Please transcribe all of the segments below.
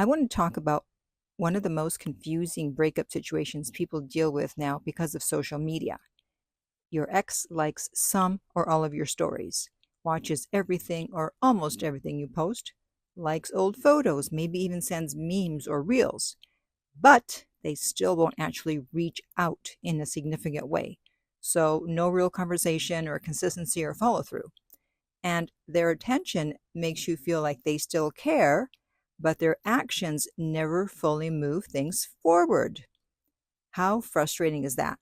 I want to talk about one of the most confusing breakup situations people deal with now because of social media. Your ex likes some or all of your stories, watches everything or almost everything you post, likes old photos, maybe even sends memes or reels, but they still won't actually reach out in a significant way. So, no real conversation or consistency or follow through. And their attention makes you feel like they still care, but their actions never fully move things forward. How frustrating is that?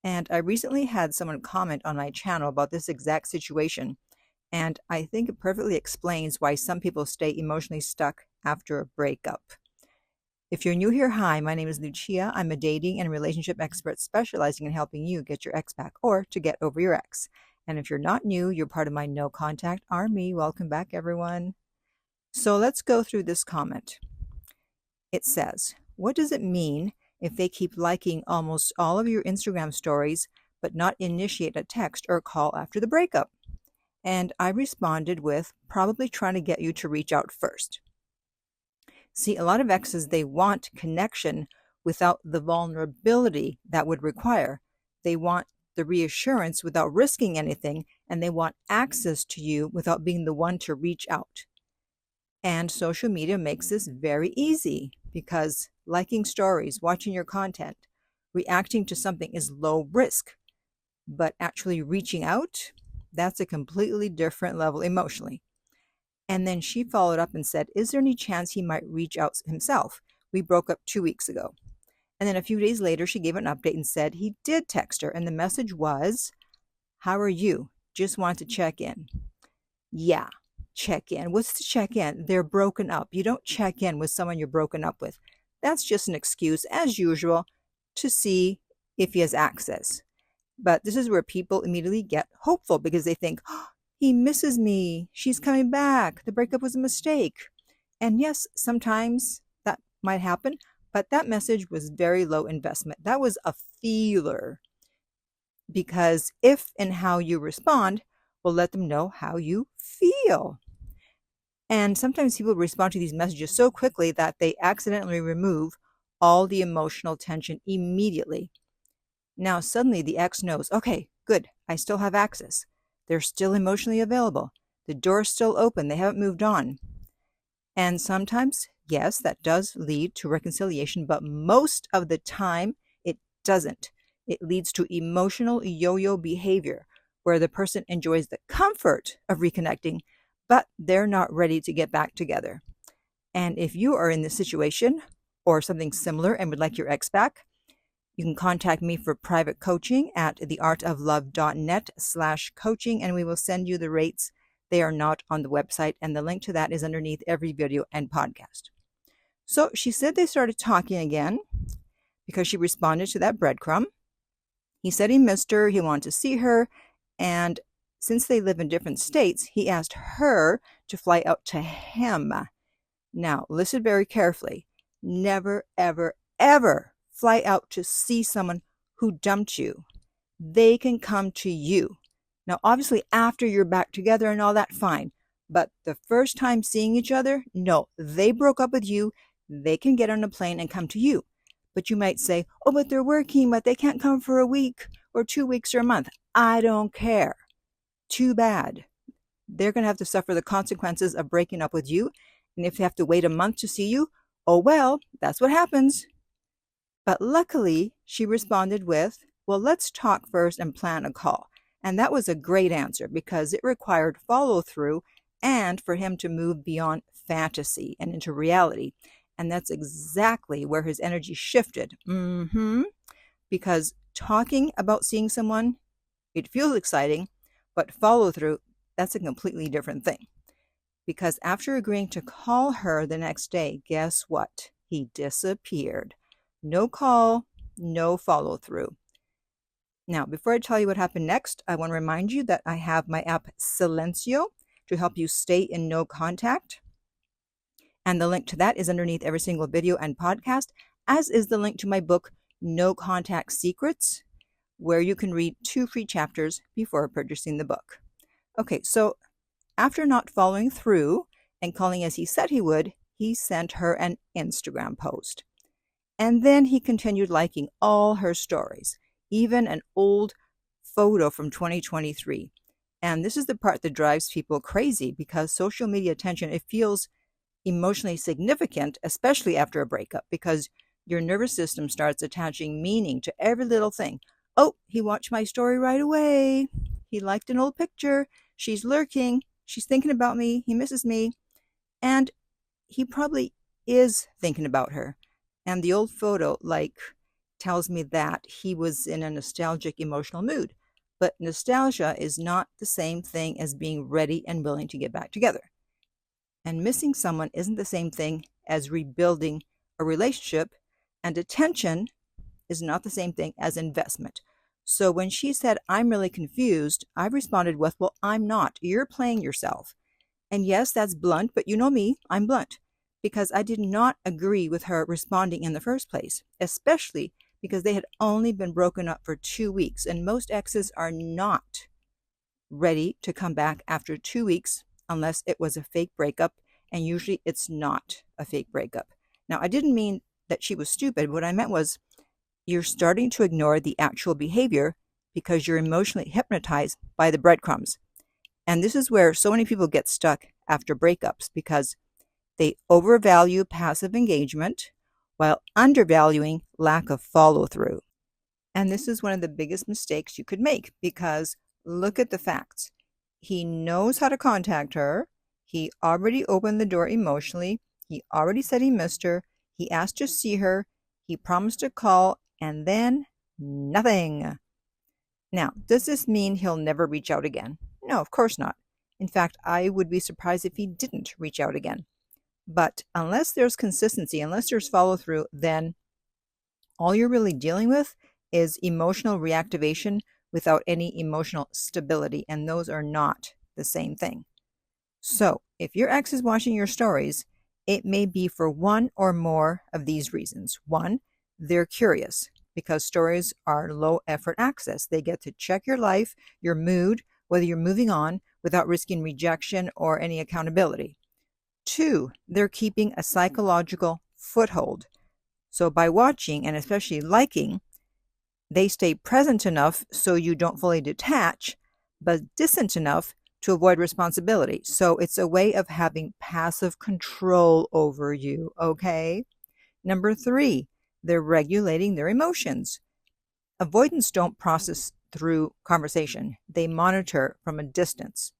And I recently had someone comment on my channel about this exact situation, and I think it perfectly explains why some people stay emotionally stuck after a breakup. If you're new here, hi, my name is Lucia. I'm a dating and relationship expert specializing in helping you get your ex back or to get over your ex. And if you're not new, you're part of my no contact army. Welcome back, everyone. So let's go through this comment. It says, what does it mean if they keep liking almost all of your Instagram stories, but not initiate a text or call after the breakup? And I responded with, probably trying to get you to reach out first. See, a lot of exes, they want connection without the vulnerability that would require. They want the reassurance without risking anything, and they want access to you without being the one to reach out. And social media makes this very easy because liking stories, watching your content, reacting to something is low risk. But actually reaching out, that's a completely different level emotionally. And then she followed up and said, is there any chance he might reach out himself? We broke up 2 weeks ago. And then a few days later, she gave an update and said he did text her. And the message was, how are you? Just wanted to check in. Yeah, check in. What's to check in? They're broken up. You don't check in with someone you're broken up with. That's just an excuse, as usual, to see if he has access. But this is where people immediately get hopeful because they think, oh, he misses me. She's coming back. The breakup was a mistake. And yes, sometimes that might happen, but that message was very low investment. That was a feeler because if and how you respond will let them know how you feel. And sometimes people respond to these messages so quickly that they accidentally remove all the emotional tension immediately. Now, suddenly the ex knows, okay, good, I still have access. They're still emotionally available. The door's still open. They haven't moved on. And sometimes, yes, that does lead to reconciliation, but most of the time it doesn't. It leads to emotional yo-yo behavior where the person enjoys the comfort of reconnecting, but they're not ready to get back together. And if you are in this situation or something similar and would like your ex back, you can contact me for private coaching at theartoflove.net/coaching, and we will send you the rates. They are not on the website, and the link to that is underneath every video and podcast. So she said they started talking again because she responded to that breadcrumb. He said he missed her, he wanted to see her, and since they live in different states, he asked her to fly out to him. Now, listen very carefully. Never, ever, ever fly out to see someone who dumped you. They can come to you. Now, obviously, after you're back together and all that, fine. But the first time seeing each other, no, they broke up with you. They can get on a plane and come to you. But you might say, oh, but they're working, but they can't come for a week or 2 weeks or a month. I don't care. Too bad. They're going to have to suffer the consequences of breaking up with you. And if they have to wait a month to see you, oh, well, that's what happens. But luckily, she responded with, well, let's talk first and plan a call. And that was a great answer because it required follow through and for him to move beyond fantasy and into reality. And that's exactly where his energy shifted. Because talking about seeing someone, it feels exciting, but follow through, that's a completely different thing. Because after agreeing to call her the next day, guess what? He disappeared. No call, no follow through. Now, before I tell you what happened next, I want to remind you that I have my app Silencio to help you stay in no contact. And the link to that is underneath every single video and podcast, as is the link to my book, No Contact Secrets, where you can read 2 free chapters before purchasing the book. Okay, so after not following through and calling as he said he would, he sent her an Instagram post. And then he continued liking all her stories, even an old photo from 2023. And this is the part that drives people crazy, because social media attention, it feels emotionally significant, especially after a breakup, because your nervous system starts attaching meaning to every little thing. Oh, he watched my story right away. He liked an old picture. She's lurking. She's thinking about me. He misses me. And he probably is thinking about her. And the old photo, tells me that he was in a nostalgic emotional mood. But nostalgia is not the same thing as being ready and willing to get back together. And missing someone isn't the same thing as rebuilding a relationship. And attention is not the same thing as investment. So when she said, I'm really confused, I responded with, well, I'm not. You're playing yourself. And yes, that's blunt, but you know me, I'm blunt. Because I did not agree with her responding in the first place, especially because they had only been broken up for 2 weeks. And most exes are not ready to come back after 2 weeks unless it was a fake breakup. And usually it's not a fake breakup. Now, I didn't mean that she was stupid. What I meant was, you're starting to ignore the actual behavior because you're emotionally hypnotized by the breadcrumbs. And this is where so many people get stuck after breakups, because they overvalue passive engagement while undervaluing lack of follow-through. And this is one of the biggest mistakes you could make, because look at the facts. He knows how to contact her. He already opened the door emotionally. He already said he missed her. He asked to see her. He promised to call, and then nothing. Now, does this mean he'll never reach out again? No, of course not. In fact, I would be surprised if he didn't reach out again. But unless there's consistency, unless there's follow-through, then all you're really dealing with is emotional reactivation without any emotional stability, and those are not the same thing. So, if your ex is watching your stories, it may be for one or more of these reasons. One, they're curious, because stories are low-effort access. They get to check your life, your mood, whether you're moving on without risking rejection or any accountability. Two, they're keeping a psychological foothold. So by watching and especially liking, they stay present enough so you don't fully detach, but distant enough to avoid responsibility. So it's a way of having passive control over you, okay? Number three, they're regulating their emotions. Avoidants don't process through conversation. They monitor from a distance.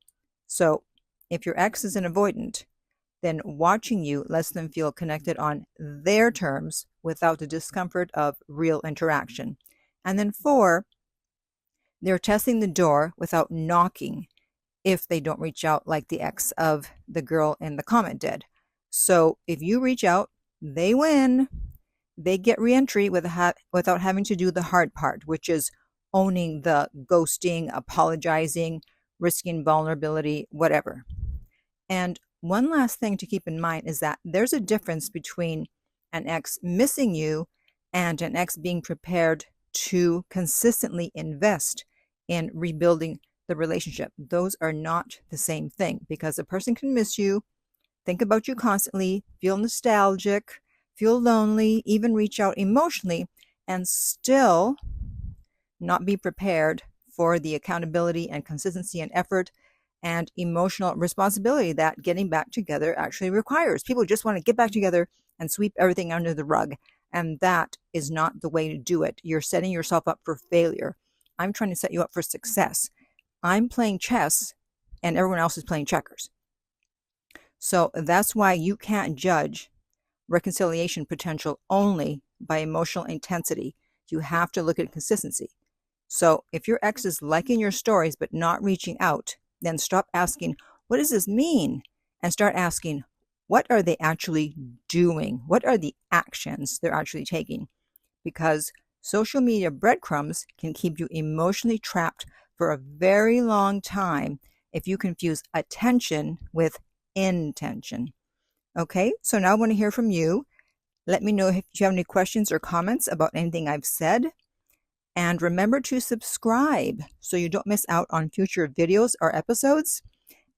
So if your ex is an avoidant, then watching you lets them feel connected on their terms without the discomfort of real interaction. And then four, they're testing the door without knocking if they don't reach out, like the ex of the girl in the comment did. So if you reach out, they win. They get reentry without having to do the hard part, which is owning the ghosting, apologizing, risking vulnerability, whatever. And one last thing to keep in mind is that there's a difference between an ex missing you and an ex being prepared to consistently invest in rebuilding the relationship. Those are not the same thing, because a person can miss you, think about you constantly, feel nostalgic, feel lonely, even reach out emotionally, and still not be prepared for the accountability and consistency and effort and emotional responsibility that getting back together actually requires. People just want to get back together and sweep everything under the rug. And that is not the way to do it. You're setting yourself up for failure. I'm trying to set you up for success. I'm playing chess and everyone else is playing checkers. So that's why you can't judge reconciliation potential only by emotional intensity. You have to look at consistency. So if your ex is liking your stories but not reaching out, then stop asking, what does this mean? And start asking, what are they actually doing? What are the actions they're actually taking? Because social media breadcrumbs can keep you emotionally trapped for a very long time if you confuse attention with intention. Okay, so now I want to hear from you. Let me know if you have any questions or comments about anything I've said. And remember to subscribe so you don't miss out on future videos or episodes.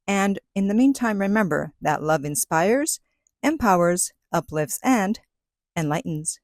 And in the meantime, remember that love inspires empowers, uplifts, and enlightens.